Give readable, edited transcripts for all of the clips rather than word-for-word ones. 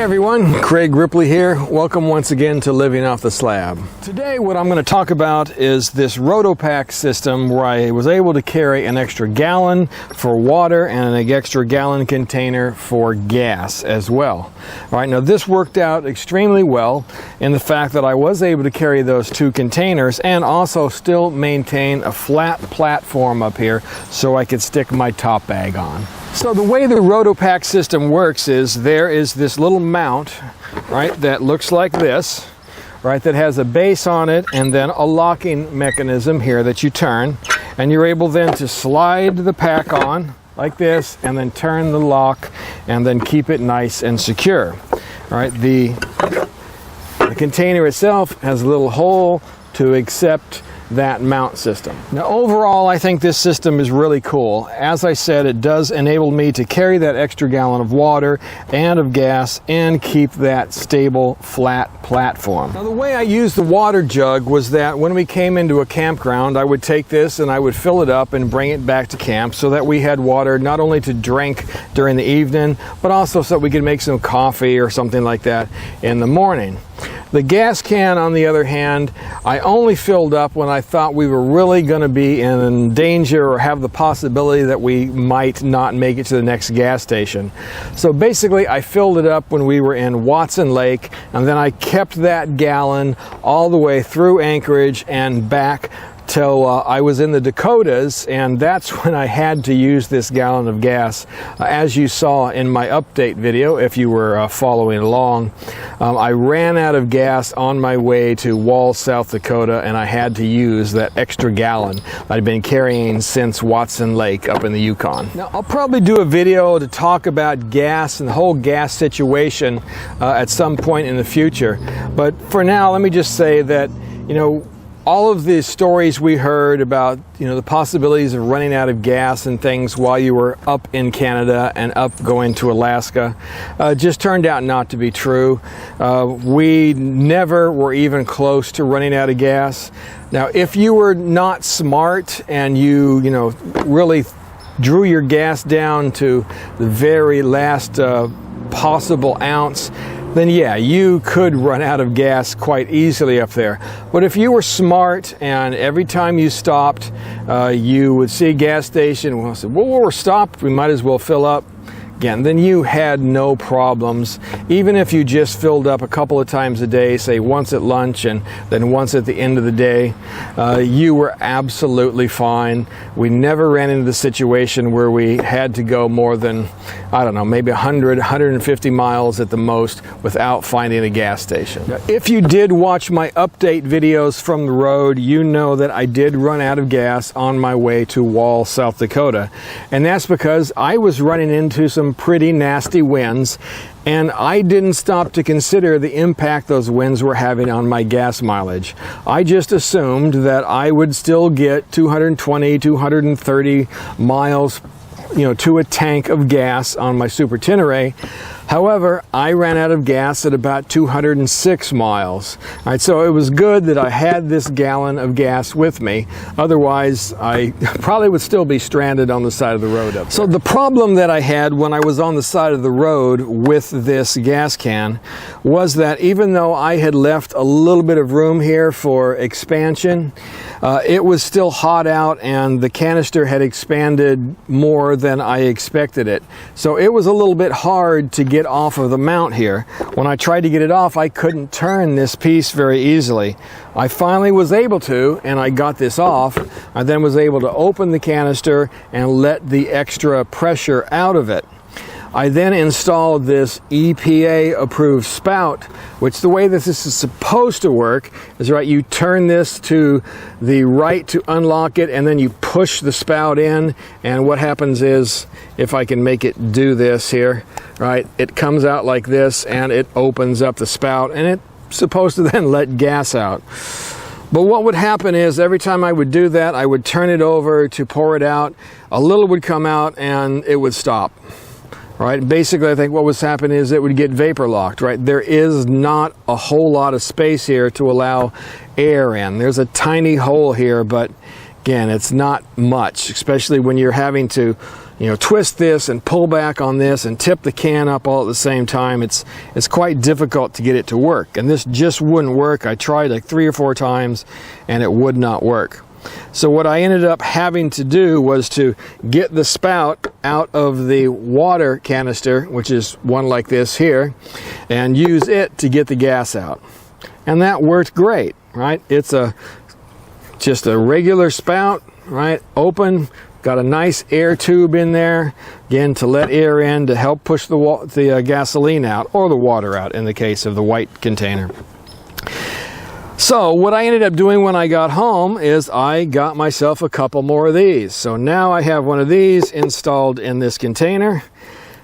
everyone, Craig Ripley here. Welcome once again to Living Off the Slab. Today what I'm going to talk about is this Rotopax system where I was able to carry an extra gallon for water and an extra gallon container for gas as well. All right, now this worked out extremely well in the fact that I was able to carry those two containers and also still maintain a flat platform up here so I could stick my top bag on. So the way the Rotopax system works is there is this little mount, right, that looks like this, right, that has a base on it and then a locking mechanism here that you turn, and you're able then to slide the pack on like this and then turn the lock and then keep it nice and secure. All right, the container itself has a little hole to accept that mount system. Now overall, I think this system is really cool. As I said, it does enable me to carry that extra gallon of water and of gas and keep that stable flat platform. Now the way I used the water jug was that when we came into a campground, I would take this and I would fill it up and bring it back to camp so that we had water not only to drink during the evening, but also so that we could make some coffee or something like that in the morning. The gas can, on the other hand, I only filled up when I thought we were really going to be in danger or have the possibility that we might not make it to the next gas station. So basically, I filled it up when we were in Watson Lake, and then I kept that gallon all the way through Anchorage and back till I was in the Dakotas, and that's when I had to use this gallon of gas. As you saw in my update video, if you were following along, I ran out of gas on my way to Walls, South Dakota, and I had to use that extra gallon I'd been carrying since Watson Lake up in the Yukon. Now, I'll probably do a video to talk about gas and the whole gas situation at some point in the future, but for now, let me just say that, you know, all of the stories we heard about, you know, the possibilities of running out of gas and things while you were up in Canada and up going to Alaska just turned out not to be true. We never were even close to running out of gas. Now, if you were not smart and you know, really drew your gas down to the very last possible ounce, then yeah, you could run out of gas quite easily up there. But if you were smart and every time you stopped, you would see a gas station, well, say, well, we're stopped, we might as well fill up. Again, then you had no problems. Even if you just filled up a couple of times a day, say once at lunch and then once at the end of the day, you were absolutely fine. We never ran into the situation where we had to go more than, I don't know, maybe 100, 150 miles at the most without finding a gas station. Now, if you did watch my update videos from the road, you know that I did run out of gas on my way to Walls, South Dakota. And that's because I was running into some pretty nasty winds, and I didn't stop to consider the impact those winds were having on my gas mileage. I just assumed that I would still get 220, 230 miles, you know, to a tank of gas on my Super Tenere. However, I ran out of gas at about 206 miles. All right, so it was good that I had this gallon of gas with me. Otherwise, I probably would still be stranded on the side of the road up there. So the problem that I had when I was on the side of the road with this gas can was that even though I had left a little bit of room here for expansion, it was still hot out and the canister had expanded more than I expected it. So it was a little bit hard to get off of the mount here. When I tried to get it off, I couldn't turn this piece very easily. I finally was able to, and I got this off. I then was able to open the canister and let the extra pressure out of it. I then installed this EPA approved spout, which the way this is supposed to work is, right, you turn this to the right to unlock it and then you push the spout in, and what happens is, if I can make it do this here, right, it comes out like this and it opens up the spout and it's supposed to then let gas out. But what would happen is every time I would do that, I would turn it over to pour it out, a little would come out and it would stop. Right, basically I think what was happening is it would get vapor locked, right? There is not a whole lot of space here to allow air in. There's a tiny hole here, but again, it's not much, especially when you're having to twist this and pull back on this and tip the can up all at the same time. It's quite difficult to get it to work, and this just wouldn't work. I tried like 3 or 4 times and it would not work. So what I ended up having to do was to get the spout out of the water canister, which is one like this here, and use it to get the gas out. And that worked great, right? It's just a regular spout, right? Open, got a nice air tube in there, again, to let air in to help push the gasoline out, or the water out in the case of the white container. So what I ended up doing when I got home is I got myself a couple more of these. So now I have one of these installed in this container.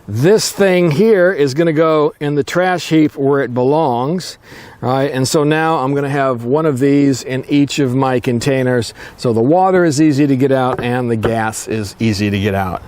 This thing here is going to go in the trash heap where it belongs, right? And so now I'm going to have one of these in each of my containers, so the water is easy to get out and the gas is easy to get out.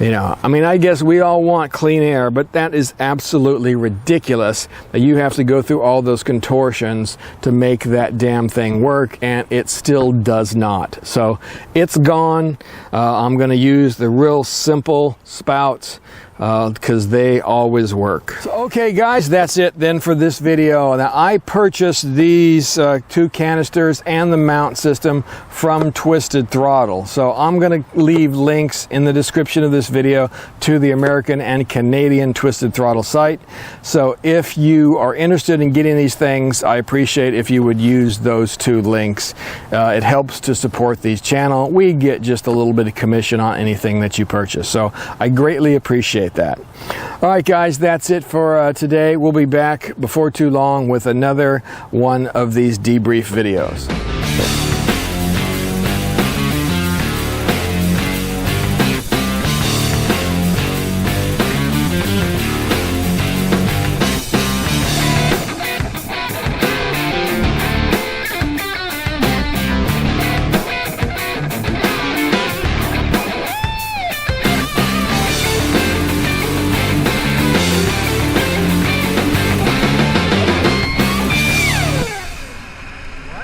I mean, I guess we all want clean air, but that is absolutely ridiculous that you have to go through all those contortions to make that damn thing work, and it still does not. So it's gone. I'm going to use the real simple spouts because they always work. So, okay guys, that's it then for this video. Now, I purchased these 2 canisters and the mount system from Twisted Throttle. So I'm going to leave links in the description of this video to the American and Canadian Twisted Throttle site. So if you are interested in getting these things, I appreciate if you would use those 2 links. It helps to support these channel. We get just a little bit of commission on anything that you purchase. So I greatly appreciate that. All right guys, that's it for today. We'll be back before too long with another one of these debrief videos.